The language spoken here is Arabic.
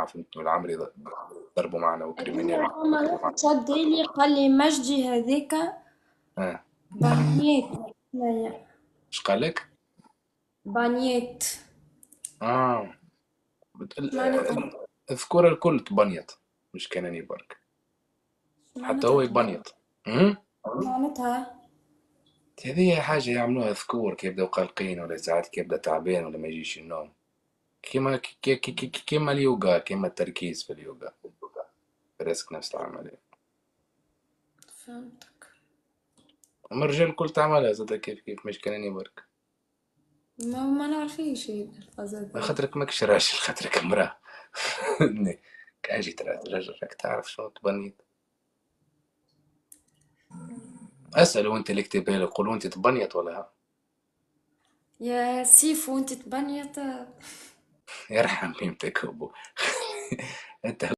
فهمت، والعمري ضربوا معنا وكريمينال هذيا فما وقتلوا واحد معنا. شدلي قال لي مجدي هذاكا اه. بانيات. هنايا اش قال لك؟ بانيات. اه. معناتها الذكورة الكل تبنيط، مش كانني برك. حتى معناتها هو يبنيط. أمم؟ معناتها هذه حاجة يعملوها ذكور كي يبداو قلقين، ولا ساعات كي يبدا تعبان ولا ما يجيش النوم. كيما اليوغا، كيما التركيز في اليوغا. براسك نفس العملية. فهمتك. أما الرجال الكل تعملها زاد كيف كيف، مش كانني برك. ما نعرفيش هيك الفازة ذي. خاطرك ماكش راجل، خاطرك امرأة. كان جيت راجل راك تعرف شنو تبنيت. اسأل وانت اللي كتب بالك، قول وانت تبنيت ولا ها. يا سيف وانت تبنيت. يرحم قيمتك ابو. انت